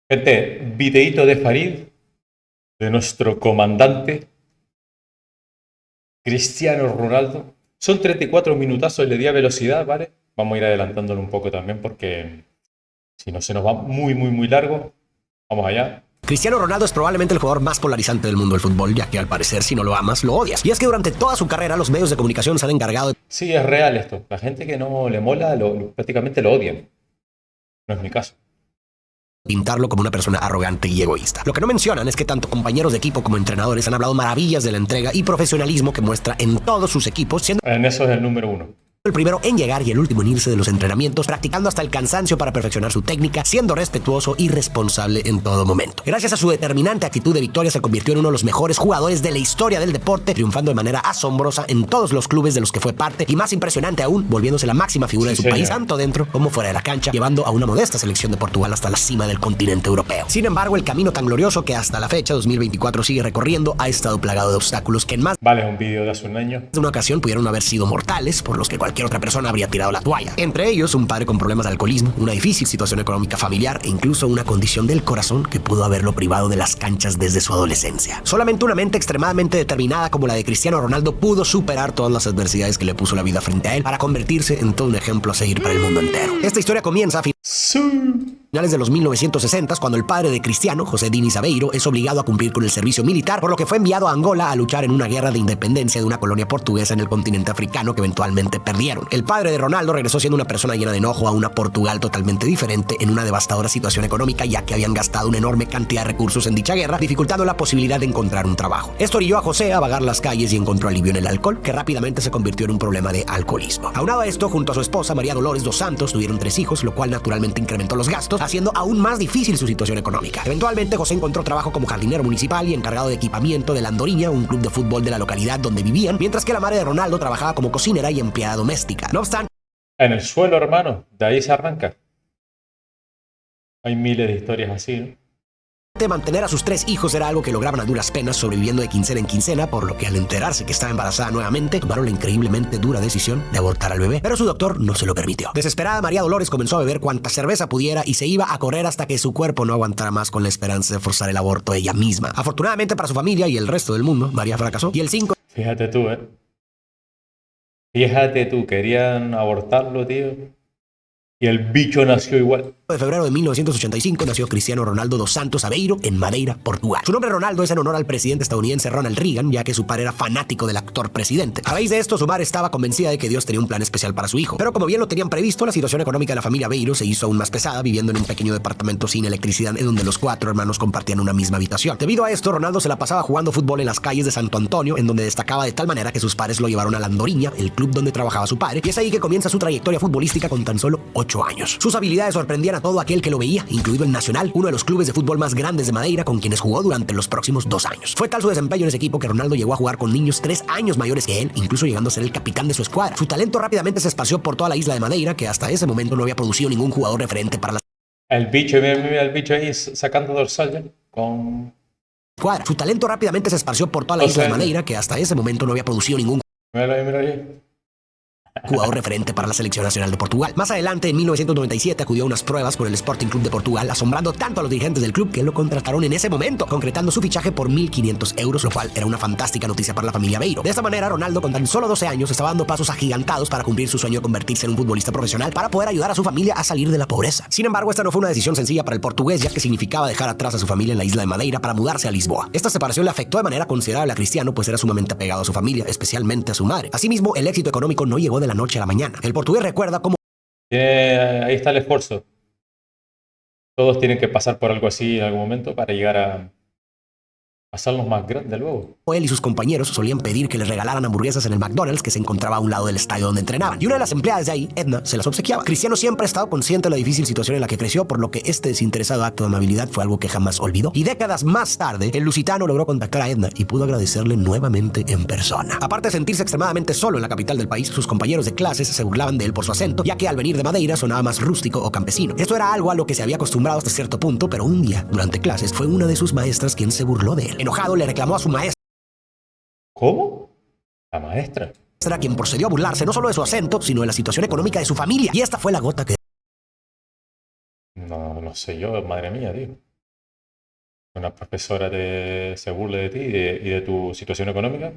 Gente, videíto de Farid, de nuestro comandante Cristiano Ronaldo. Son 34 minutazos, le di a velocidad, ¿vale? Vamos a ir adelantándolo un poco también porque si no se nos va muy largo. Vamos allá. Cristiano Ronaldo es probablemente el jugador más polarizante del mundo del fútbol, ya que al parecer si no lo amas, lo odias. Y es que durante toda su carrera los medios de comunicación se han encargado de Sí, es real esto. La gente que no le mola prácticamente lo odian. No es mi caso. pintarlo como una persona arrogante y egoísta. Lo que no mencionan es que tanto compañeros de equipo como entrenadores han hablado maravillas de la entrega y profesionalismo que muestra en todos sus equipos, siendo En eso es el número uno. el primero en llegar y el último en irse de los entrenamientos, practicando hasta el cansancio para perfeccionar su técnica, siendo respetuoso y responsable en todo momento. Gracias a su determinante actitud de victoria se convirtió en uno de los mejores jugadores de la historia del deporte, triunfando de manera asombrosa en todos los clubes de los que fue parte y más impresionante aún, volviéndose la máxima figura de su país, tanto dentro como fuera de la cancha, llevando a una modesta selección de Portugal hasta la cima del continente europeo. Sin embargo, el camino tan glorioso que hasta la fecha 2024 sigue recorriendo ha estado plagado de obstáculos que en más Vale, es un vídeo de hace un año. de una ocasión pudieron haber sido mortales, por los que cualquier otra persona habría tirado la toalla. Entre ellos, un padre con problemas de alcoholismo, una difícil situación económica familiar e incluso una condición del corazón que pudo haberlo privado de las canchas desde su adolescencia. Solamente una mente extremadamente determinada como la de Cristiano Ronaldo pudo superar todas las adversidades que le puso la vida frente a él para convertirse en todo un ejemplo a seguir para el mundo entero. Esta historia comienza a finales de los 1960, cuando el padre de Cristiano, José Diniz Aveiro, es obligado a cumplir con el servicio militar, por lo que fue enviado a Angola a luchar en una guerra de independencia de una colonia portuguesa en el continente africano que eventualmente perdieron. El padre de Ronaldo regresó siendo una persona llena de enojo a una Portugal totalmente diferente, en una devastadora situación económica, ya que habían gastado una enorme cantidad de recursos en dicha guerra, dificultando la posibilidad de encontrar un trabajo. Esto orilló a José a vagar las calles y encontró alivio en el alcohol, que rápidamente se convirtió en un problema de alcoholismo. Aunado a esto, junto a su esposa María Dolores dos Santos, tuvieron 3 hijos, lo cual naturalmente incrementó los gastos, haciendo aún más difícil su situación económica. Eventualmente, José encontró trabajo como jardinero municipal y encargado de equipamiento de la Andoriña, un club de fútbol de la localidad donde vivían, mientras que la madre de Ronaldo trabajaba como cocinera y empleada doméstica. No obstante, En el suelo, hermano. De ahí se arranca. Hay miles de historias así, ¿no? mantener a sus 3 hijos era algo que lograban a duras penas, sobreviviendo de quincena en quincena, por lo que al enterarse que estaba embarazada nuevamente, tomaron la increíblemente dura decisión de abortar al bebé, pero su doctor no se lo permitió. Desesperada, María Dolores comenzó a beber cuanta cerveza pudiera y se iba a correr hasta que su cuerpo no aguantara más, con la esperanza de forzar el aborto ella misma. Afortunadamente para su familia y el resto del mundo, María fracasó y el 5 Fíjate tú, ¿eh? Fíjate tú, querían abortarlo, tío. Y el bicho nació igual. de febrero de 1985 nació Cristiano Ronaldo dos Santos Aveiro en Madeira, Portugal. Su nombre Ronaldo es en honor al presidente estadounidense Ronald Reagan, ya que su padre era fanático del actor presidente. A raíz de esto, su madre estaba convencida de que Dios tenía un plan especial para su hijo. Pero como bien lo tenían previsto, la situación económica de la familia Aveiro se hizo aún más pesada, viviendo en un pequeño departamento sin electricidad, en donde los 4 hermanos compartían una misma habitación. Debido a esto, Ronaldo se la pasaba jugando fútbol en las calles de Santo Antonio, en donde destacaba de tal manera que sus padres lo llevaron a la Andoriña, el club donde trabajaba su padre, y es ahí que comienza su trayectoria futbolística con tan solo 8 años. Sus habilidades sorprendían a todo aquel que lo veía, incluido el Nacional, uno de los clubes de fútbol más grandes de Madeira, con quienes jugó durante los próximos 2 años. Fue tal su desempeño en ese equipo que Ronaldo llegó a jugar con niños 3 años mayores que él, incluso llegando a ser el capitán de su escuadra. Su talento rápidamente se esparció por toda la isla de Madeira, que hasta ese momento no había producido ningún jugador referente para la El bicho, mira el bicho ahí sacando dorsal ya. Con... escuadra. Su talento rápidamente se esparció por toda la isla de Madeira, que hasta ese momento no había producido ningún Mira ahí. jugador referente para la selección nacional de Portugal. Más adelante, en 1997, acudió a unas pruebas con el Sporting Club de Portugal, asombrando tanto a los dirigentes del club que lo contrataron en ese momento, concretando su fichaje por 1.500 euros, lo cual era una fantástica noticia para la familia Aveiro. De esta manera, Ronaldo, con tan solo 12 años, estaba dando pasos agigantados para cumplir su sueño de convertirse en un futbolista profesional para poder ayudar a su familia a salir de la pobreza. Sin embargo, esta no fue una decisión sencilla para el portugués, ya que significaba dejar atrás a su familia en la isla de Madeira para mudarse a Lisboa. Esta separación le afectó de manera considerable a Cristiano, pues era sumamente apegado a su familia, especialmente a su madre. Asimismo, el éxito económico no llegó de la noche a la mañana. El portugués recuerda cómo Ahí está el esfuerzo. Todos tienen que pasar por algo así en algún momento para llegar a hacerlos más grandes luego. él y sus compañeros solían pedir que les regalaran hamburguesas en el McDonald's, que se encontraba a un lado del estadio donde entrenaban. Y una de las empleadas de ahí, Edna, se las obsequiaba. Cristiano siempre ha estado consciente de la difícil situación en la que creció, por lo que este desinteresado acto de amabilidad fue algo que jamás olvidó. Y décadas más tarde, el lusitano logró contactar a Edna y pudo agradecerle nuevamente en persona. Aparte de sentirse extremadamente solo en la capital del país, sus compañeros de clases se burlaban de él por su acento, ya que al venir de Madeira sonaba más rústico o campesino. Esto era algo a lo que se había acostumbrado hasta cierto punto, pero un día, durante clases, fue una de sus maestras quien se burló de él. Enojado, le reclamó a su maestra, ¿Cómo? La maestra. quien procedió a burlarse no solo de su acento, sino de la situación económica de su familia. Y esta fue la gota que No sé yo, madre mía, tío. una profesora se burle de ti y de tu situación económica.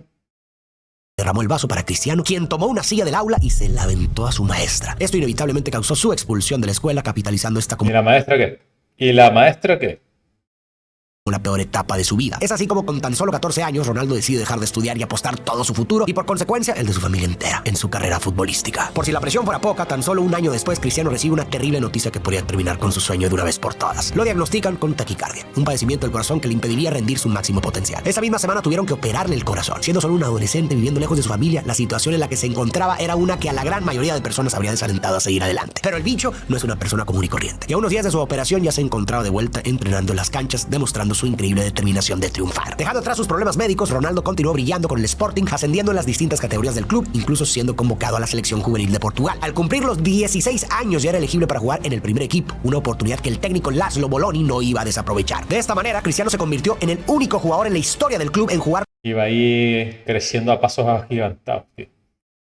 Derramó el vaso para Cristiano, quien tomó una silla del aula y se la aventó a su maestra. Esto inevitablemente causó su expulsión de la escuela, capitalizando esta como ¿Y la maestra qué? ¿Y la maestra qué? la peor etapa de su vida. Es así como con tan solo 14 años, Ronaldo decide dejar de estudiar y apostar todo su futuro y por consecuencia el de su familia entera en su carrera futbolística. Por si la presión fuera poca, tan solo un año después Cristiano recibe una terrible noticia que podría terminar con su sueño de una vez por todas. Lo diagnostican con taquicardia, un padecimiento del corazón que le impediría rendir su máximo potencial. Esa misma semana tuvieron que operarle el corazón. Siendo solo un adolescente viviendo lejos de su familia, la situación en la que se encontraba era una que a la gran mayoría de personas habría desalentado a seguir adelante. Pero el bicho no es una persona común y corriente. Y a unos días de su operación ya se encontraba de vuelta entrenando en las canchas, demostrando su increíble determinación de triunfar. Dejando atrás sus problemas médicos, Ronaldo continuó brillando con el Sporting, ascendiendo en las distintas categorías del club, incluso siendo convocado a la selección juvenil de Portugal. Al cumplir los 16 años ya era elegible para jugar en el primer equipo, una oportunidad que el técnico Laszlo Boloni no iba a desaprovechar. De esta manera, Cristiano se convirtió en el único jugador en la historia del club en jugar Iba ahí creciendo a pasos agigantados, tío.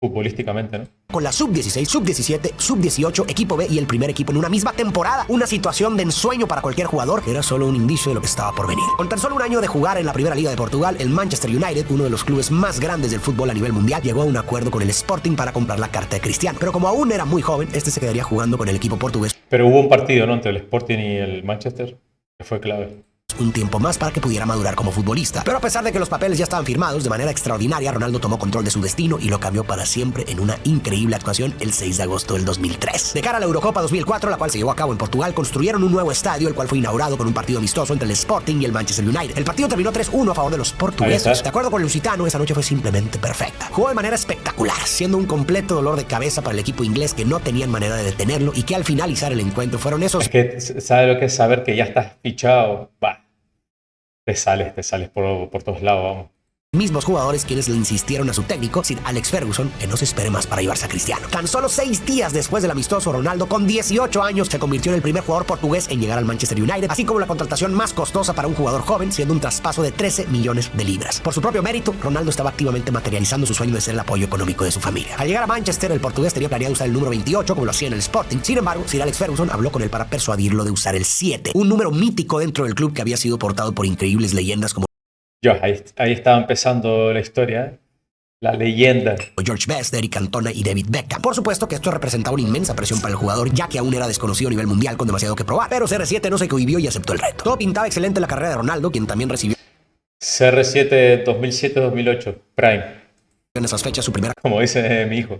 Futbolísticamente, ¿no? con la sub-16, sub-17, sub-18, equipo B y el primer equipo en una misma temporada. Una situación de ensueño para cualquier jugador que era solo un indicio de lo que estaba por venir. Con tan solo un año de jugar en la primera liga de Portugal, el Manchester United, uno de los clubes más grandes del fútbol a nivel mundial, llegó a un acuerdo con el Sporting para comprar la carta de Cristiano. Pero como aún era muy joven, este se quedaría jugando con el equipo portugués Pero hubo un partido, ¿no? Entre el Sporting y el Manchester, que fue clave. un tiempo más para que pudiera madurar como futbolista. Pero a pesar de que los papeles ya estaban firmados, de manera extraordinaria, Ronaldo tomó control de su destino y lo cambió para siempre en una increíble actuación el 6 de agosto del 2003. De cara a la Eurocopa 2004, la cual se llevó a cabo en Portugal, construyeron un nuevo estadio, el cual fue inaugurado con un partido amistoso entre el Sporting y el Manchester United. El partido terminó 3-1 a favor de los portugueses. De acuerdo con el lusitano, esa noche fue simplemente perfecta. Jugó de manera espectacular, siendo un completo dolor de cabeza para el equipo inglés que no tenían manera de detenerlo y que al finalizar el encuentro fueron esos Es que sabes lo que es saber que ya estás fichado. Va. Te sales por todos lados, vamos. mismos jugadores quienes le insistieron a su técnico, Sir Alex Ferguson, que no se espere más para llevarse a Cristiano. Tan solo 6 días después del amistoso, Ronaldo, con 18 años, se convirtió en el primer jugador portugués en llegar al Manchester United, así como la contratación más costosa para un jugador joven, siendo un traspaso de 13 millones de libras. Por su propio mérito, Ronaldo estaba activamente materializando su sueño de ser el apoyo económico de su familia. Al llegar a Manchester, el portugués tenía planeado usar el número 28, como lo hacía en el Sporting. Sin embargo, Sir Alex Ferguson habló con él para persuadirlo de usar el 7, un número mítico dentro del club que había sido portado por increíbles leyendas como Ahí estaba empezando la historia, ¿eh? La leyenda. George Best, Eric Cantona y David Beckham. Por supuesto que esto representaba una inmensa presión para el jugador, ya que aún era desconocido a nivel mundial con demasiado que probar. Pero CR7 no se cohibió y aceptó el reto. Todo pintaba excelente en la carrera de Ronaldo, quien también recibió CR7 2007-2008, Prime, en esas fechas su primera como dice mi hijo.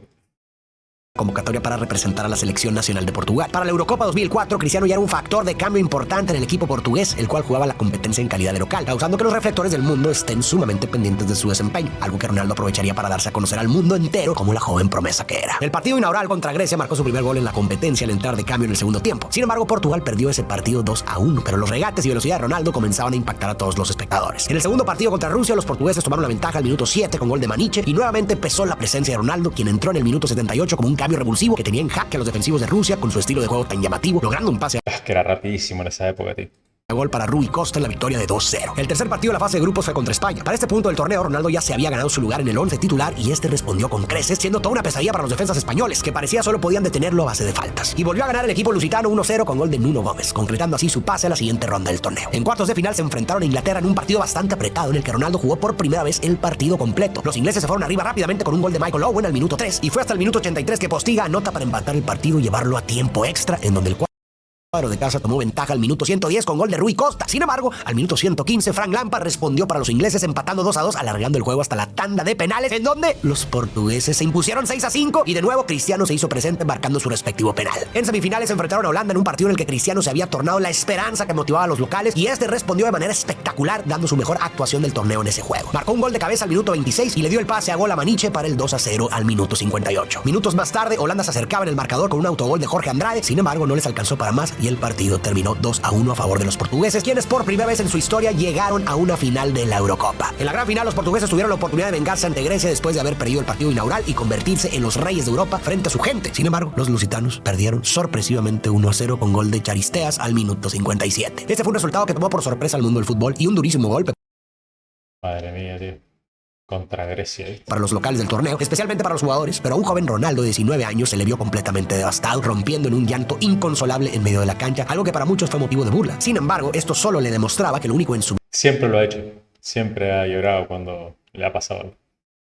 convocatoria para representar a la selección nacional de Portugal. Para la Eurocopa 2004, Cristiano ya era un factor de cambio importante en el equipo portugués, el cual jugaba la competencia en calidad de local, causando que los reflectores del mundo estén sumamente pendientes de su desempeño, algo que Ronaldo aprovecharía para darse a conocer al mundo entero como la joven promesa que era. El partido inaugural contra Grecia marcó su primer gol en la competencia al entrar de cambio en el segundo tiempo. Sin embargo, Portugal perdió ese partido 2-1, pero los regates y velocidad de Ronaldo comenzaban a impactar a todos los espectadores. En el segundo partido contra Rusia, los portugueses tomaron la ventaja al minuto 7 con gol de Maniche y nuevamente pesó la presencia de Ronaldo, quien entró en el minuto 78 como un cambio revulsivo que tenía en jaque a los defensivos de Rusia con su estilo de juego tan llamativo, logrando un pase Que era rapidísimo en esa época, tío. a gol para Rui Costa en la victoria de 2-0. El tercer partido de la fase de grupos fue contra España. Para este punto del torneo, Ronaldo ya se había ganado su lugar en el 11 titular y este respondió con creces, siendo toda una pesadilla para los defensas españoles, que parecía solo podían detenerlo a base de faltas. Y volvió a ganar el equipo lusitano 1-0 con gol de Nuno Gómez, concretando así su pase a la siguiente ronda del torneo. En cuartos de final se enfrentaron a Inglaterra en un partido bastante apretado en el que Ronaldo jugó por primera vez el partido completo. Los ingleses se fueron arriba rápidamente con un gol de Michael Owen al minuto 3 y fue hasta el minuto 83 que Postiga anota para empatar el partido y llevarlo a tiempo extra, en donde el cuadro de casa tomó ventaja al minuto 110 con gol de Rui Costa. Sin embargo, al minuto 115, Frank Lampard respondió para los ingleses empatando 2-2, alargando el juego hasta la tanda de penales, en donde los portugueses se impusieron 6-5 y de nuevo Cristiano se hizo presente marcando su respectivo penal. En semifinales se enfrentaron a Holanda en un partido en el que Cristiano se había tornado la esperanza que motivaba a los locales y este respondió de manera espectacular, dando su mejor actuación del torneo en ese juego. Marcó un gol de cabeza al minuto 26 y le dio el pase a gol a Maniche para el 2-0 al minuto 58. Minutos más tarde, Holanda se acercaba en el marcador con un autogol de Jorge Andrade, sin embargo no les alcanzó para más y el partido terminó 2-1 a favor de los portugueses, quienes por primera vez en su historia llegaron a una final de la Eurocopa. En la gran final, los portugueses tuvieron la oportunidad de vengarse ante Grecia después de haber perdido el partido inaugural y convertirse en los reyes de Europa frente a su gente. Sin embargo, los lusitanos perdieron sorpresivamente 1-0 con gol de Charisteas al minuto 57. Este fue un resultado que tomó por sorpresa al mundo del fútbol y un durísimo golpe Madre mía, tío. contra Grecia, ¿viste? Para los locales del torneo, especialmente para los jugadores, pero a un joven Ronaldo de 19 años se le vio completamente devastado, rompiendo en un llanto inconsolable en medio de la cancha, algo que para muchos fue motivo de burla. Sin embargo, esto solo le demostraba que lo único en su Siempre lo ha hecho. Siempre ha llorado cuando le ha pasado algo.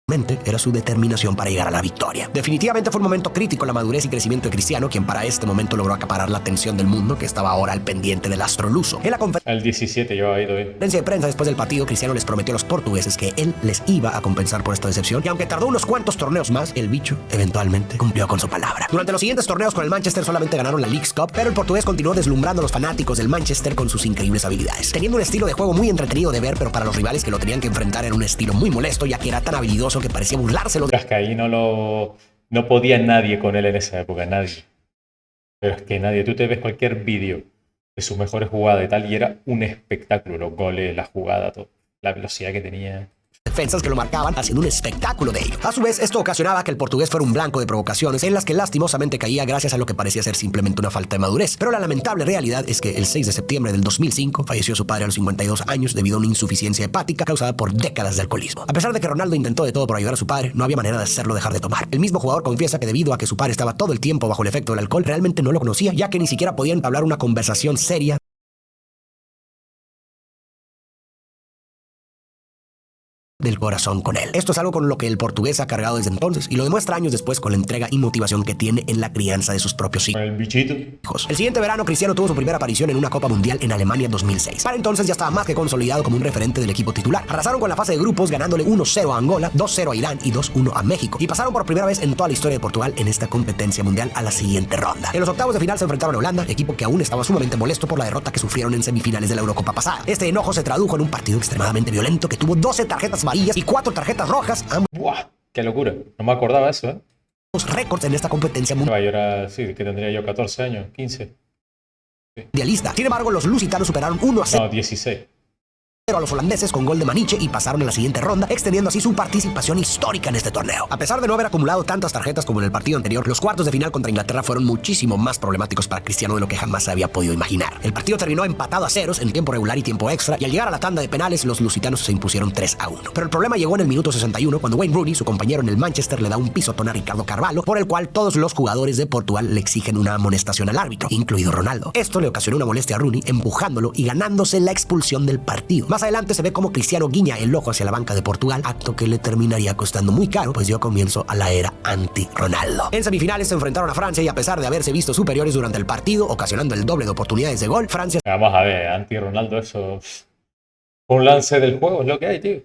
mente era su determinación para llegar a la victoria. Definitivamente fue un momento crítico en la madurez y crecimiento de Cristiano, quien para este momento logró acaparar la atención del mundo, que estaba ahora al pendiente del astro luso. En la El 17 yo he ido bien. conferencia de prensa después del partido, Cristiano les prometió a los portugueses que él les iba a compensar por esta decepción, y aunque tardó unos cuantos torneos más, el bicho eventualmente cumplió con su palabra. Durante los siguientes torneos con el Manchester solamente ganaron la Leagues Cup, pero el portugués continuó deslumbrando a los fanáticos del Manchester con sus increíbles habilidades, teniendo un estilo de juego muy entretenido de ver, pero para los rivales que lo tenían que enfrentar era un estilo muy molesto, ya que era tan habilidoso que parecía burlarse. Es que ahí no podía nadie con él en esa época, nadie. Pero es que nadie. Tú te ves cualquier vídeo de sus mejores jugadas y tal, y era un espectáculo. Los goles, la jugada, todo, la velocidad que tenía. Defensas que lo marcaban haciendo un espectáculo de ello. A su vez, esto ocasionaba que el portugués fuera un blanco de provocaciones en las que lastimosamente caía gracias a lo que parecía ser simplemente una falta de madurez. Pero la lamentable realidad es que el 6 de septiembre del 2005 falleció su padre a los 52 años debido a una insuficiencia hepática causada por décadas de alcoholismo. A pesar de que Ronaldo intentó de todo por ayudar a su padre, no había manera de hacerlo dejar de tomar. El mismo jugador confiesa que debido a que su padre estaba todo el tiempo bajo el efecto del alcohol, realmente no lo conocía, ya que ni siquiera podía entablar una conversación seria del corazón con él. Esto es algo con lo que el portugués ha cargado desde entonces y lo demuestra años después con la entrega y motivación que tiene en la crianza de sus propios Con el bichito. hijos. El siguiente verano, Cristiano tuvo su primera aparición en una Copa Mundial en Alemania 2006. Para entonces ya estaba más que consolidado como un referente del equipo titular. Arrasaron con la fase de grupos ganándole 1-0 a Angola, 2-0 a Irán y 2-1 a México. Y pasaron por primera vez en toda la historia de Portugal en esta competencia mundial a la siguiente ronda. En los octavos de final se enfrentaron a Holanda, equipo que aún estaba sumamente molesto por la derrota que sufrieron en semifinales de la Eurocopa pasada. Este enojo se tradujo en un partido extremadamente violento que tuvo 12 tarjetas amarillas y 4 tarjetas rojas, ¡Buah! ¡Qué locura! No me acordaba eso, ¿eh? ambos récords en esta competencia Yo era, sí, que tendría yo 14 años, 15. mundialista. Sin embargo, los lusitanos superaron 1-0 No, 16. a los holandeses con gol de Maniche y pasaron a la siguiente ronda, extendiendo así su participación histórica en este torneo. A pesar de no haber acumulado tantas tarjetas como en el partido anterior, los cuartos de final contra Inglaterra fueron muchísimo más problemáticos para Cristiano de lo que jamás se había podido imaginar. El partido terminó empatado a ceros en tiempo regular y tiempo extra, y al llegar a la tanda de penales, los lusitanos se impusieron 3-1. Pero el problema llegó en el minuto 61, cuando Wayne Rooney, su compañero en el Manchester, le da un pisotón a Ricardo Carvalho, por el cual todos los jugadores de Portugal le exigen una amonestación al árbitro, incluido Ronaldo. Esto le ocasionó una molestia a Rooney, empujándolo y ganándose la expulsión del partido. Más adelante se ve cómo Cristiano guiña el ojo hacia la banca de Portugal, acto que le terminaría costando muy caro, pues dio comienzo a la era anti-Ronaldo. En semifinales se enfrentaron a Francia y a pesar de haberse visto superiores durante el partido, ocasionando el doble de oportunidades de gol, Francia Vamos a ver, anti-Ronaldo, eso. Un lance del juego es lo que hay, tío.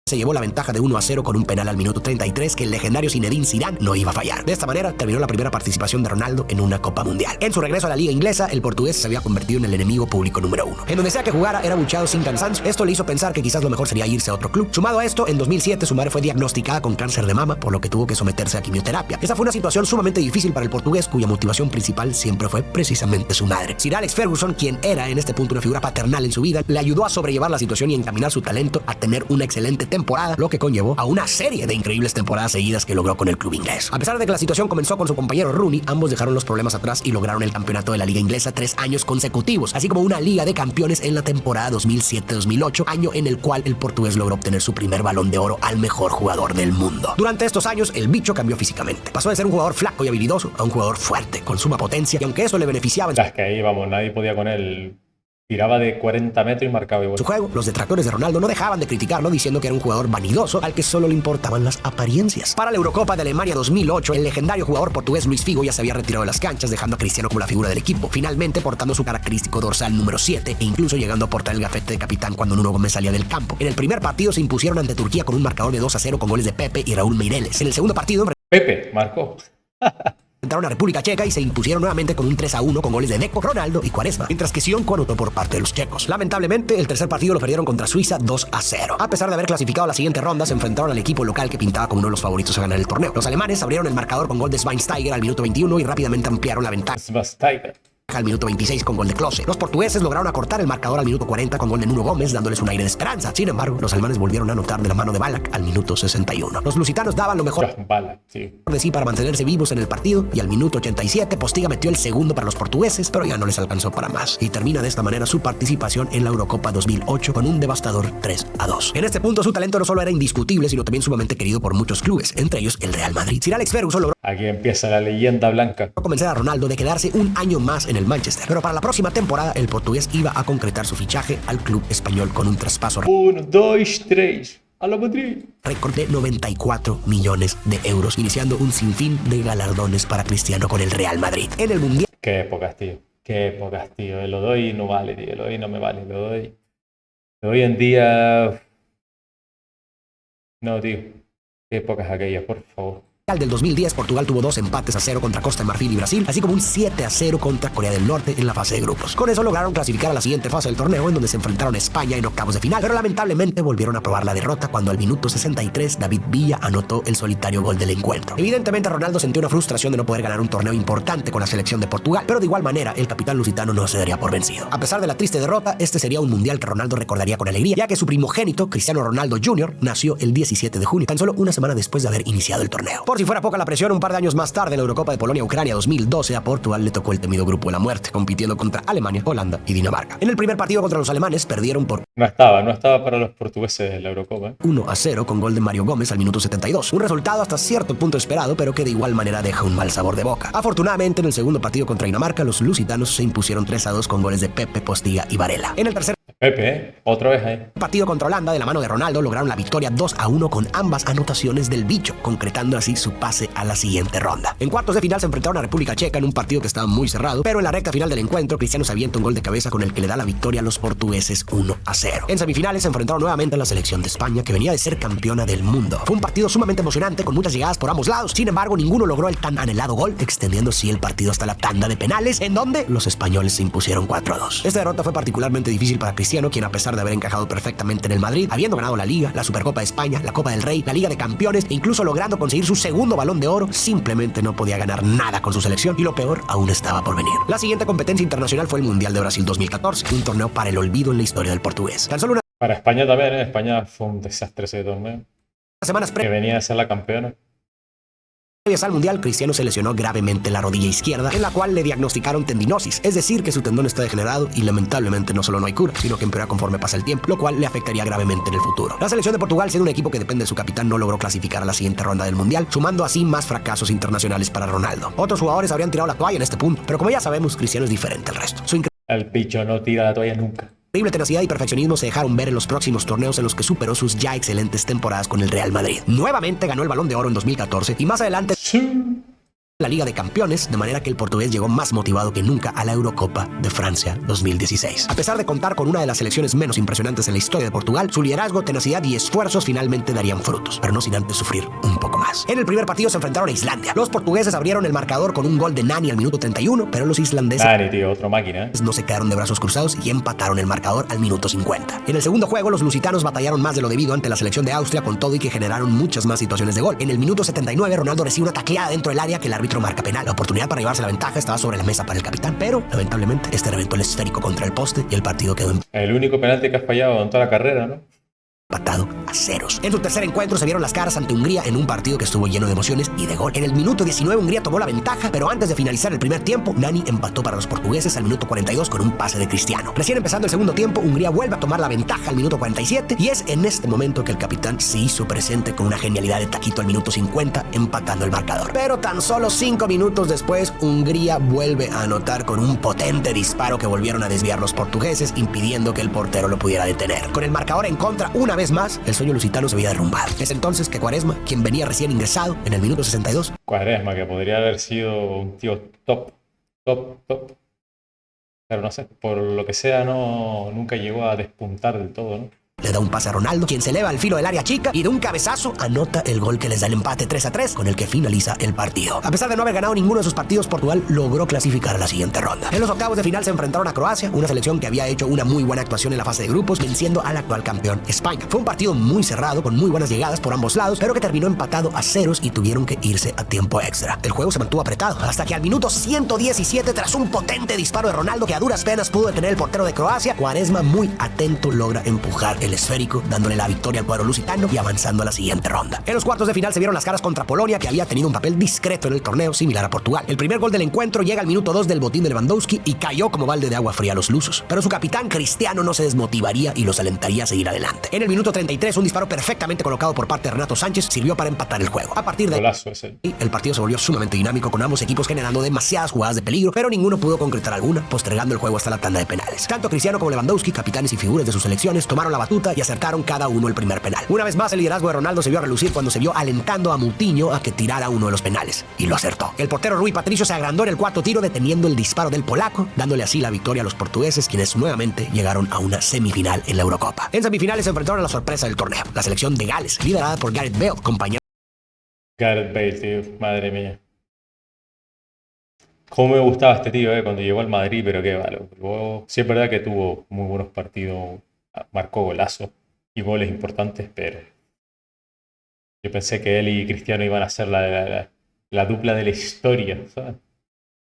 se llevó la ventaja de 1-0 con un penal al minuto 33 que el legendario Zinedine Zidane no iba a fallar. De esta manera terminó la primera participación de Ronaldo en una Copa Mundial. En su regreso a la liga inglesa, el portugués se había convertido en el enemigo público número 1. En donde sea que jugara era buchado sin cansancio. Esto le hizo pensar que quizás lo mejor sería irse a otro club. Sumado a esto, en 2007 su madre fue diagnosticada con cáncer de mama, por lo que tuvo que someterse a quimioterapia. Esa fue una situación sumamente difícil para el portugués, cuya motivación principal siempre fue precisamente su madre. Sir Alex Ferguson, quien era en este punto una figura paternal en su vida, le ayudó a sobrellevar la situación y encaminar su talento a tener una excelente temporada, lo que conllevó a una serie de increíbles temporadas seguidas que logró con el club inglés. A pesar de que la situación comenzó con su compañero Rooney, ambos dejaron los problemas atrás y lograron el campeonato de la liga inglesa 3 años consecutivos, así como una liga de campeones en la temporada 2007-2008, año en el cual el portugués logró obtener su primer balón de oro al mejor jugador del mundo. Durante estos años, el bicho cambió físicamente. Pasó de ser un jugador flaco y habilidoso a un jugador fuerte, con suma potencia, y aunque eso le beneficiaba en Es que ahí, vamos, nadie podía con él. Tiraba de 40 metros y marcaba igual. su juego, los detractores de Ronaldo no dejaban de criticarlo, diciendo que era un jugador vanidoso al que solo le importaban las apariencias. Para la Eurocopa de Alemania 2008, el legendario jugador portugués Luis Figo ya se había retirado de las canchas, dejando a Cristiano como la figura del equipo, finalmente portando su característico dorsal número 7 e incluso llegando a portar el gafete de capitán cuando Nuno Gómez salía del campo. En el primer partido se impusieron ante Turquía con un marcador de 2-0 con goles de Pepe y Raúl Meireles. En el segundo partido Pepe marcó. entraron a República Checa y se impusieron nuevamente con un 3-1 con goles de Deco, Ronaldo y Quaresma, mientras que Sionco anotó por parte de los checos. Lamentablemente, el tercer partido lo perdieron contra Suiza 2-0. A pesar de haber clasificado a la siguiente ronda, se enfrentaron al equipo local que pintaba como uno de los favoritos a ganar el torneo. Los alemanes abrieron el marcador con gol de Schweinsteiger al minuto 21 y rápidamente ampliaron la ventaja. Schweinsteiger. al minuto 26 con gol de Klose. Los portugueses lograron acortar el marcador al minuto 40 con gol de Nuno Gómez, dándoles un aire de esperanza. Sin embargo, los alemanes volvieron a anotar de la mano de Ballack al minuto 61. Los lusitanos daban lo mejor Ballack, sí, de sí para mantenerse vivos en el partido, y al minuto 87 Postiga metió el segundo para los portugueses, pero ya no les alcanzó para más. Y termina de esta manera su participación en la Eurocopa 2008 con un devastador 3-2. En este punto su talento no solo era indiscutible, sino también sumamente querido por muchos clubes, entre ellos el Real Madrid. Sir Alex Ferguson logró aquí empieza la leyenda blanca. convencer a Ronaldo de quedarse un año más en el Manchester, pero para la próxima temporada el portugués iba a concretar su fichaje al club español con un traspaso 1, 2, 3, a la Madrid. récord de 94 millones de euros, iniciando un sinfín de galardones para Cristiano con el Real Madrid. En el Mundial Qué épocas, tío. Qué épocas, tío. Lo doy y no vale, tío. Lo doy y no me vale. Lo doy. Hoy en día. No, tío. Qué épocas aquellas, por favor. del 2010, Portugal tuvo 2 empates a 0 contra Costa de Marfil y Brasil, así como un 7-0 contra Corea del Norte en la fase de grupos. Con eso lograron clasificar a la siguiente fase del torneo, en donde se enfrentaron a España en octavos de final, pero lamentablemente volvieron a probar la derrota cuando al minuto 63 David Villa anotó el solitario gol del encuentro. Evidentemente Ronaldo sintió una frustración de no poder ganar un torneo importante con la selección de Portugal, pero de igual manera el capitán lusitano no se daría por vencido. A pesar de la triste derrota, este sería un mundial que Ronaldo recordaría con alegría, ya que su primogénito, Cristiano Ronaldo Jr., nació el 17 de junio, tan solo una semana después de haber iniciado el torneo. Por si fuera poca la presión, un par de años más tarde, en la Eurocopa de Polonia-Ucrania 2012, a Portugal le tocó el temido grupo de la muerte, compitiendo contra Alemania, Holanda y Dinamarca. En el primer partido contra los alemanes perdieron por No estaba para los portugueses en la Eurocopa. 1-0 con gol de Mario Gómez al minuto 72. Un resultado hasta cierto punto esperado, pero que de igual manera deja un mal sabor de boca. Afortunadamente, en el segundo partido contra Dinamarca, los lusitanos se impusieron 3-2 con goles de Pepe, Postiga y Varela. En el tercer Pepe, otra vez ahí. partido contra Holanda, de la mano de Ronaldo, lograron la victoria 2-1 con ambas anotaciones del bicho, concretando así su pase a la siguiente ronda. En cuartos de final se enfrentaron a República Checa en un partido que estaba muy cerrado, pero en la recta final del encuentro, Cristiano se avienta un gol de cabeza con el que le da la victoria a los portugueses 1-0. En semifinales se enfrentaron nuevamente a la selección de España, que venía de ser campeona del mundo. Fue un partido sumamente emocionante, con muchas llegadas por ambos lados. Sin embargo, ninguno logró el tan anhelado gol, extendiendo así el partido hasta la tanda de penales, en donde los españoles se impusieron 4-2. Esta derrota fue particularmente difícil para Cristiano, quien a pesar de haber encajado perfectamente en el Madrid, habiendo ganado la Liga, la Supercopa de España, la Copa del Rey, la Liga de Campeones e incluso logrando conseguir su segundo Balón de Oro, simplemente no podía ganar nada con su selección, y lo peor aún estaba por venir. La siguiente competencia internacional fue el Mundial de Brasil 2014, un torneo para el olvido en la historia del portugués. Tan solo unas Para España también, ¿eh? España fue un desastre ese torneo. semanas Que venía a ser la campeona. previas al Mundial, Cristiano se lesionó gravemente la rodilla izquierda, en la cual le diagnosticaron tendinosis, es decir, que su tendón está degenerado y lamentablemente no solo no hay cura, sino que empeora conforme pasa el tiempo, lo cual le afectaría gravemente en el futuro. La selección de Portugal, siendo un equipo que depende de su capitán, no logró clasificar a la siguiente ronda del Mundial, sumando así más fracasos internacionales para Ronaldo. Otros jugadores habrían tirado la toalla en este punto, pero como ya sabemos, Cristiano es diferente al resto. Su El bicho no tira la toalla nunca. increíble tenacidad y perfeccionismo se dejaron ver en los próximos torneos, en los que superó sus ya excelentes temporadas con el Real Madrid. Nuevamente ganó el Balón de Oro en 2014 y más adelante Sí. la Liga de Campeones, de manera que el portugués llegó más motivado que nunca a la Eurocopa de Francia 2016. A pesar de contar con una de las selecciones menos impresionantes en la historia de Portugal, su liderazgo, tenacidad y esfuerzos finalmente darían frutos, pero no sin antes sufrir un poco más. En el primer partido se enfrentaron a Islandia. Los portugueses abrieron el marcador con un gol de Nani al minuto 31, pero los islandeses Nani, tío, otro máquina, ¿eh? no se quedaron de brazos cruzados y empataron el marcador al minuto 50. En el segundo juego, los lusitanos batallaron más de lo debido ante la selección de Austria, con todo y que generaron muchas más situaciones de gol. En el minuto 79, Ronaldo recibe una tacleada dentro del área que el árbitro marca penal. La oportunidad para llevarse la ventaja estaba sobre la mesa para el capitán, pero lamentablemente este reventó el esférico contra el poste y el partido quedó El único penalti que has fallado en toda la carrera, ¿no? empatado a ceros. En su tercer encuentro se vieron las caras ante Hungría en un partido que estuvo lleno de emociones y de gol. En el minuto 19 Hungría tomó la ventaja, pero antes de finalizar el primer tiempo, Nani empató para los portugueses al minuto 42 con un pase de Cristiano. Recién empezando el segundo tiempo, Hungría vuelve a tomar la ventaja al minuto 47 y es en este momento que el capitán se hizo presente con una genialidad de taquito al minuto 50, empatando el marcador. Pero tan solo 5 minutos después, Hungría vuelve a anotar con un potente disparo que volvieron a desviar los portugueses, impidiendo que el portero lo pudiera detener. Con el marcador en contra, una vez más, el sueño lusitano se había derrumbado. Es entonces que Quaresma, quien venía recién ingresado en el minuto 62, Quaresma, que podría haber sido un tío top. Pero no sé, por lo que sea, no, nunca llegó a despuntar del todo, ¿no? le da un pase a Ronaldo, quien se eleva al filo del área chica y de un cabezazo anota el gol que les da el empate 3-3, con el que finaliza el partido. A pesar de no haber ganado ninguno de sus partidos, Portugal logró clasificar a la siguiente ronda. En los octavos de final se enfrentaron a Croacia, una selección que había hecho una muy buena actuación en la fase de grupos, venciendo al actual campeón España. Fue un partido muy cerrado, con muy buenas llegadas por ambos lados, pero que terminó empatado a ceros y tuvieron que irse a tiempo extra. El juego se mantuvo apretado, hasta que al minuto 117, tras un potente disparo de Ronaldo que a duras penas pudo detener el portero de Croacia, Quaresma, muy atento, logra empujar el esférico, dándole la victoria al cuadro lusitano y avanzando a la siguiente ronda. En los cuartos de final se vieron las caras contra Polonia, que había tenido un papel discreto en el torneo, similar a Portugal. El primer gol del encuentro llega al minuto 2 del botín de Lewandowski y cayó como balde de agua fría a los lusos. Pero su capitán Cristiano no se desmotivaría y los alentaría a seguir adelante. En el minuto 33, un disparo perfectamente colocado por parte de Renato Sánchez sirvió para empatar el juego. A partir de ahí, el partido se volvió sumamente dinámico, con ambos equipos generando demasiadas jugadas de peligro, pero ninguno pudo concretar alguna, postergando el juego hasta la tanda de penales. Tanto Cristiano como Lewandowski, capitanes y figuras de sus selecciones, tomaron la batuta y acertaron cada uno el primer penal. Una vez más, el liderazgo de Ronaldo se vio a relucir cuando se vio alentando a Moutinho a que tirara uno de los penales, y lo acertó. El portero Rui Patricio se agrandó en el cuarto tiro, deteniendo el disparo del polaco, dándole así la victoria a los portugueses, quienes nuevamente llegaron a una semifinal en la Eurocopa. En semifinales se enfrentaron a la sorpresa del torneo, la selección de Gales, liderada por Gareth Bale, compañero. Gareth Bale, tío, madre mía. Cómo me gustaba este tío, cuando llegó al Madrid, pero qué vale. Luego, sí es verdad que tuvo muy buenos partidos, marcó golazos y goles importantes, pero yo pensé que él y Cristiano iban a ser la dupla de la historia, ¿sabes?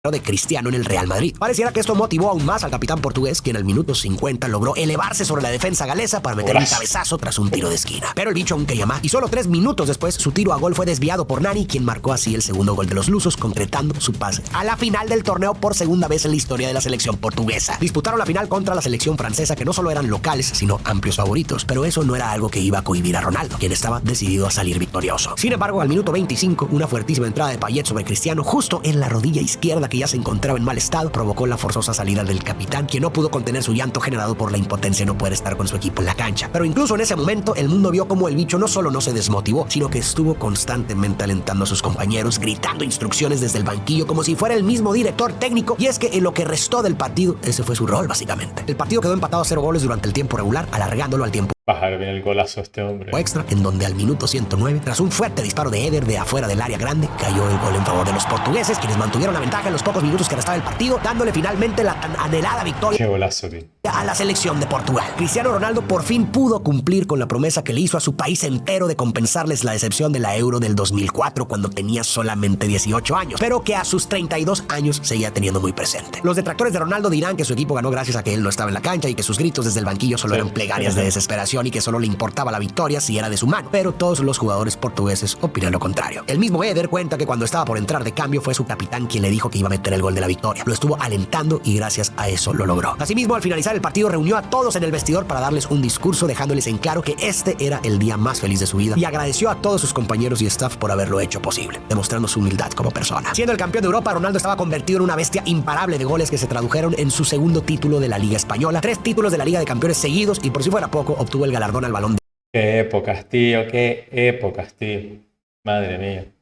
De Cristiano en el Real Madrid. Pareciera que esto motivó aún más al capitán portugués, quien al minuto 50 logró elevarse sobre la defensa galesa para meter un cabezazo tras un tiro de esquina. Pero el bicho aún quería más, y solo 3 minutos después su tiro a gol fue desviado por Nani, quien marcó así el segundo gol de los lusos, concretando su pase a la final del torneo por segunda vez en la historia de la selección portuguesa. Disputaron la final contra la selección francesa, que no solo eran locales, sino amplios favoritos, pero eso no era algo que iba a cohibir a Ronaldo, quien estaba decidido a salir victorioso. Sin embargo, al minuto 25, una fuertísima entrada de Payet sobre Cristiano, justo en la rodilla izquierda, que ya se encontraba en mal estado, provocó la forzosa salida del capitán, quien no pudo contener su llanto generado por la impotencia de no poder estar con su equipo en la cancha. Pero incluso en ese momento, el mundo vio como el bicho no solo no se desmotivó, sino que estuvo constantemente alentando a sus compañeros, gritando instrucciones desde el banquillo como si fuera el mismo director técnico, y es que en lo que restó del partido, ese fue su rol básicamente. El partido quedó empatado a 0 goles durante el tiempo regular, alargándolo al tiempo Bajar bien el golazo a este hombre. Extra, en donde al minuto 109, tras un fuerte disparo de Eder de afuera del área grande, cayó el gol en favor de los portugueses, quienes mantuvieron la ventaja en los pocos minutos que restaba el partido, dándole finalmente la tan anhelada victoria. Qué golazo, tío. A la selección de Portugal. Cristiano Ronaldo por fin pudo cumplir con la promesa que le hizo a su país entero de compensarles la decepción de la Euro del 2004, cuando tenía solamente 18 años, pero que a sus 32 años seguía teniendo muy presente. Los detractores de Ronaldo dirán que su equipo ganó gracias a que él no estaba en la cancha y que sus gritos desde el banquillo solo eran plegarias de desesperación y que solo le importaba la victoria si era de su mano, pero todos los jugadores portugueses opinan lo contrario. El mismo Eder cuenta que cuando estaba por entrar de cambio fue su capitán quien le dijo que iba a meter el gol de la victoria. Lo estuvo alentando y gracias a eso lo logró. Asimismo, al finalizar el partido reunió a todos en el vestidor para darles un discurso, dejándoles en claro que este era el día más feliz de su vida, y agradeció a todos sus compañeros y staff por haberlo hecho posible, demostrando su humildad como persona. Siendo el campeón de Europa, Ronaldo estaba convertido en una bestia imparable de goles que se tradujeron en su segundo título de la Liga Española, 3 títulos de la Liga de Campeones seguidos, y por si fuera poco, obtuvo el galardón al Balón de Qué épocas, tío, qué épocas, tío. Madre mía.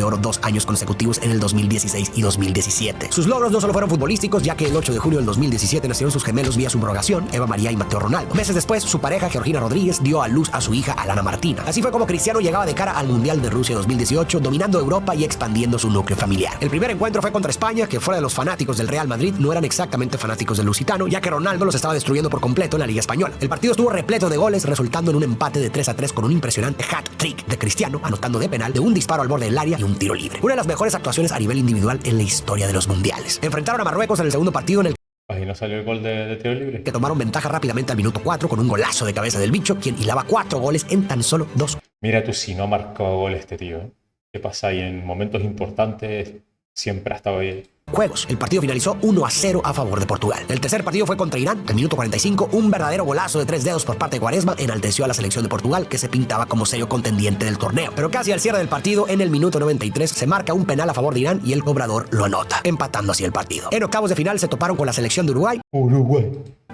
Oro 2 años consecutivos en el 2016 y 2017. Sus logros no solo fueron futbolísticos, ya que el 8 de junio del 2017 nacieron sus gemelos vía subrogación, Eva María y Mateo Ronaldo. Meses después, su pareja, Georgina Rodríguez, dio a luz a su hija Alana Martina. Así fue como Cristiano llegaba de cara al Mundial de Rusia 2018, dominando Europa y expandiendo su núcleo familiar. El primer encuentro fue contra España, que fuera de los fanáticos del Real Madrid, no eran exactamente fanáticos del lusitano, ya que Ronaldo los estaba destruyendo por completo en la Liga Española. El partido estuvo repleto de goles, resultando en un empate de 3-3 con un impresionante hat-trick de Cristiano, anotando de penal, de un disparo al borde del área y un tiro libre. Una de las mejores actuaciones a nivel individual en la historia de los mundiales. Enfrentaron a Marruecos en el segundo partido, en el Ahí no salió el gol de tiro libre. que tomaron ventaja rápidamente al minuto 4 con un golazo de cabeza del bicho, quien hilaba 4 goles en tan solo 2. Mira tú si no marcó gol este tío, ¿eh? ¿Qué pasa ahí? En momentos importantes siempre ha estado ahí. Juegos. El partido finalizó 1-0 a favor de Portugal. El tercer partido fue contra Irán. Al minuto 45, un verdadero golazo de 3 dedos por parte de Quaresma enalteció a la selección de Portugal, que se pintaba como serio contendiente del torneo. Pero casi al cierre del partido, en el minuto 93, se marca un penal a favor de Irán y el cobrador lo anota, empatando así el partido. En octavos de final se toparon con la selección de Uruguay,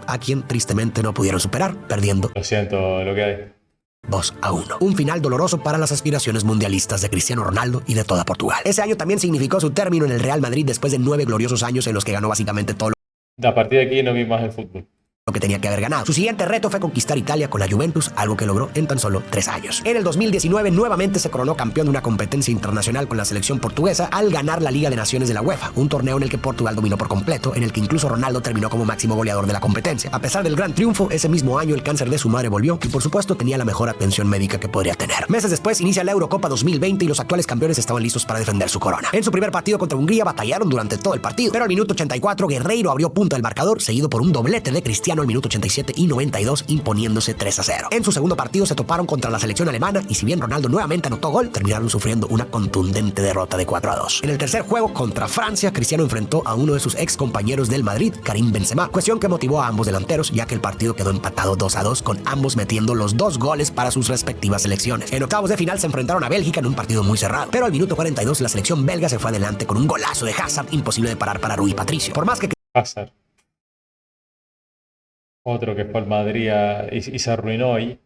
a quien tristemente no pudieron superar, perdiendo Lo siento, lo que hay. 2-1. Un final doloroso para las aspiraciones mundialistas de Cristiano Ronaldo y de toda Portugal. Ese año también significó su término en el Real Madrid después de 9 gloriosos años en los que ganó básicamente todo. A partir de aquí no vi más el fútbol. lo que tenía que haber ganado. Su siguiente reto fue conquistar Italia con la Juventus, algo que logró en tan solo 3 años. En el 2019 nuevamente se coronó campeón de una competencia internacional con la selección portuguesa al ganar la Liga de Naciones de la UEFA, un torneo en el que Portugal dominó por completo, en el que incluso Ronaldo terminó como máximo goleador de la competencia. A pesar del gran triunfo, ese mismo año el cáncer de su madre volvió y por supuesto tenía la mejor atención médica que podría tener. Meses después inicia la Eurocopa 2020 y los actuales campeones estaban listos para defender su corona. En su primer partido contra Hungría batallaron durante todo el partido, pero al minuto 84 Guerreiro abrió punta del marcador, seguido por un doblete de Cristiano al minuto 87 y 92, imponiéndose 3-0. En su segundo partido se toparon contra la selección alemana y si bien Ronaldo nuevamente anotó gol, terminaron sufriendo una contundente derrota de 4-2. En el tercer juego contra Francia, Cristiano enfrentó a uno de sus ex compañeros del Madrid, Karim Benzema, cuestión que motivó a ambos delanteros, ya que el partido quedó empatado 2-2, con ambos metiendo los 2 goles para sus respectivas selecciones. En octavos de final se enfrentaron a Bélgica en un partido muy cerrado, pero al minuto 42 la selección belga se fue adelante con un golazo de Hazard imposible de parar para Rui Patricio. Por más que Hazard. Otro que fue al Madrid y se arruinó ahí.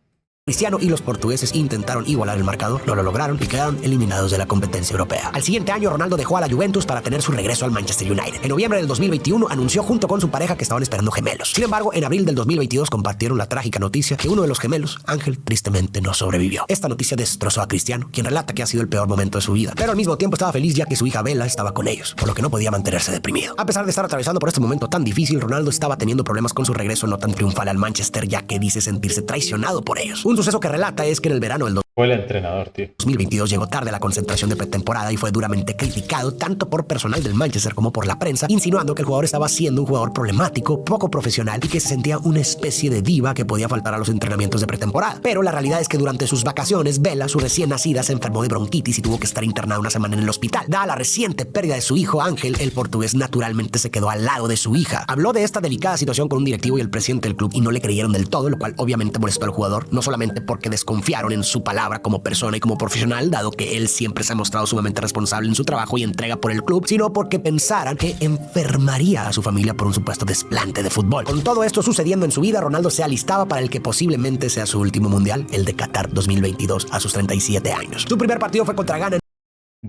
Cristiano y los portugueses intentaron igualar el marcador, no lo lograron y quedaron eliminados de la competencia europea. Al siguiente año, Ronaldo dejó a la Juventus para tener su regreso al Manchester United. En noviembre del 2021 anunció junto con su pareja que estaban esperando gemelos. Sin embargo, en abril del 2022 compartieron la trágica noticia que uno de los gemelos, Ángel, tristemente no sobrevivió. Esta noticia destrozó a Cristiano, quien relata que ha sido el peor momento de su vida, pero al mismo tiempo estaba feliz ya que su hija Bella estaba con ellos, por lo que no podía mantenerse deprimido. A pesar de estar atravesando por este momento tan difícil, Ronaldo estaba teniendo problemas con su regreso no tan triunfal al Manchester, ya que dice sentirse traicionado por ellos. Un suceso que relata es que en el verano del Fue el entrenador, tío. 2022 llegó tarde a la concentración de pretemporada y fue duramente criticado tanto por personal del Manchester como por la prensa, insinuando que el jugador estaba siendo un jugador problemático, poco profesional y que se sentía una especie de diva que podía faltar a los entrenamientos de pretemporada. Pero la realidad es que durante sus vacaciones, Bella, su recién nacida, se enfermó de bronquitis y tuvo que estar internada una semana en el hospital. Dada la reciente pérdida de su hijo Ángel, el portugués naturalmente se quedó al lado de su hija. Habló de esta delicada situación con un directivo y el presidente del club y no le creyeron del todo, lo cual obviamente molestó al jugador, no solamente porque desconfiaron en su palabra como persona y como profesional, dado que él siempre se ha mostrado sumamente responsable en su trabajo y entrega por el club, sino porque pensaran que enfermaría a su familia por un supuesto desplante de fútbol. Con todo esto sucediendo en su vida, Ronaldo se alistaba para el que posiblemente sea su último mundial, el de Qatar 2022, a sus 37 años. Su primer partido fue contra Ghana.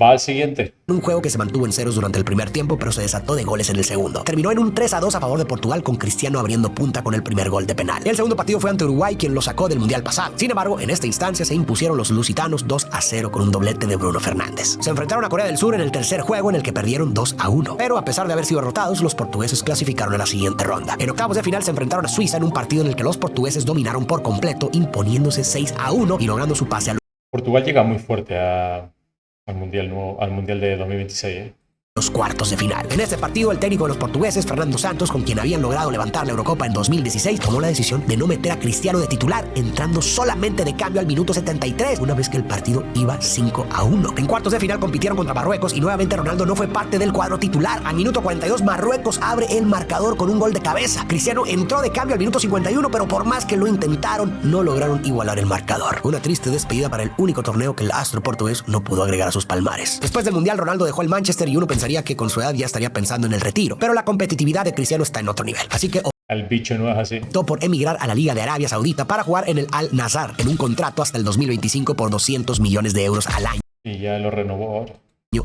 Va al siguiente. Un juego que se mantuvo en ceros durante el primer tiempo, pero se desató de goles en el segundo. Terminó en un 3-2 a favor de Portugal, con Cristiano abriendo punta con el primer gol de penal. El segundo partido fue ante Uruguay, quien lo sacó del mundial pasado. Sin embargo, en esta instancia se impusieron los lusitanos 2-0 con un doblete de Bruno Fernández. Se enfrentaron a Corea del Sur en el tercer juego, en el que perdieron 2-1. Pero a pesar de haber sido derrotados, los portugueses clasificaron a la siguiente ronda. En octavos de final se enfrentaron a Suiza en un partido en el que los portugueses dominaron por completo, imponiéndose 6-1 y logrando su pase al Portugal llega muy fuerte al Mundial de 2026, ¿eh? Los cuartos de final. En este partido, el técnico de los portugueses, Fernando Santos, con quien habían logrado levantar la Eurocopa en 2016, tomó la decisión de no meter a Cristiano de titular, entrando solamente de cambio al minuto 73, una vez que el partido iba 5-1. En cuartos de final compitieron contra Marruecos y nuevamente Ronaldo no fue parte del cuadro titular. Al minuto 42, Marruecos abre el marcador con un gol de cabeza. Cristiano entró de cambio al minuto 51, pero por más que lo intentaron, no lograron igualar el marcador. Una triste despedida para el único torneo que el astro portugués no pudo agregar a sus palmares. Después del Mundial, Ronaldo dejó el Manchester y uno pensaría que con su edad ya estaría pensando en el retiro, pero la competitividad de Cristiano está en otro nivel, así que El bicho no es así. optó por emigrar a la Liga de Arabia Saudita para jugar en el Al-Nassr en un contrato hasta el 2025 por 200 millones de euros al año. Y ya lo renovó ahora.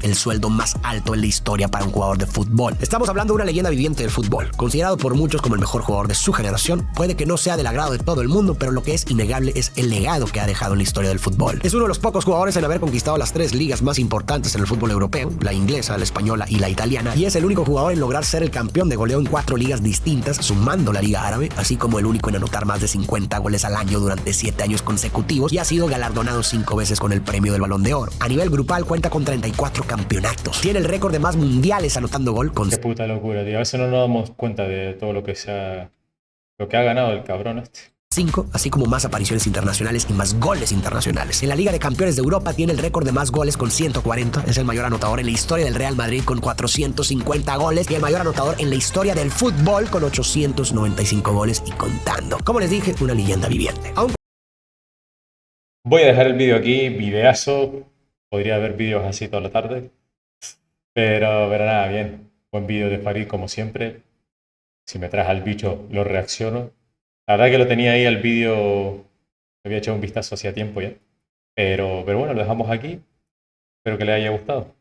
El sueldo más alto en la historia para un jugador de fútbol. Estamos hablando de una leyenda viviente del fútbol, considerado por muchos como el mejor jugador de su generación. Puede que no sea del agrado de todo el mundo, pero lo que es innegable es el legado que ha dejado en la historia del fútbol. Es uno de los pocos jugadores en haber conquistado las 3 ligas más importantes en el fútbol europeo, la inglesa, la española y la italiana, y es el único jugador en lograr ser el campeón de goleo en 4 ligas distintas, sumando la Liga Árabe, así como el único en anotar más de 50 goles al año durante 7 años consecutivos, y ha sido galardonado 5 veces con el premio del Balón de Oro. A nivel grupal cuenta con 34 campeonatos. Tiene el récord de más mundiales anotando gol con Qué puta locura, tío. A veces no nos damos cuenta de todo lo que ha ganado el cabrón este. 5, así como más apariciones internacionales y más goles internacionales. En la Liga de Campeones de Europa tiene el récord de más goles con 140. Es el mayor anotador en la historia del Real Madrid con 450 goles y el mayor anotador en la historia del fútbol con 895 goles y contando. Como les dije, una leyenda viviente. Voy a dejar el vídeo aquí, videazo. Podría haber vídeos así toda la tarde. Pero nada, bien. Buen vídeo de Farid como siempre. Si me traes al bicho, lo reacciono. La verdad que lo tenía ahí al vídeo. Le había echado un vistazo hacía tiempo ya. Pero bueno, lo dejamos aquí. Espero que les haya gustado.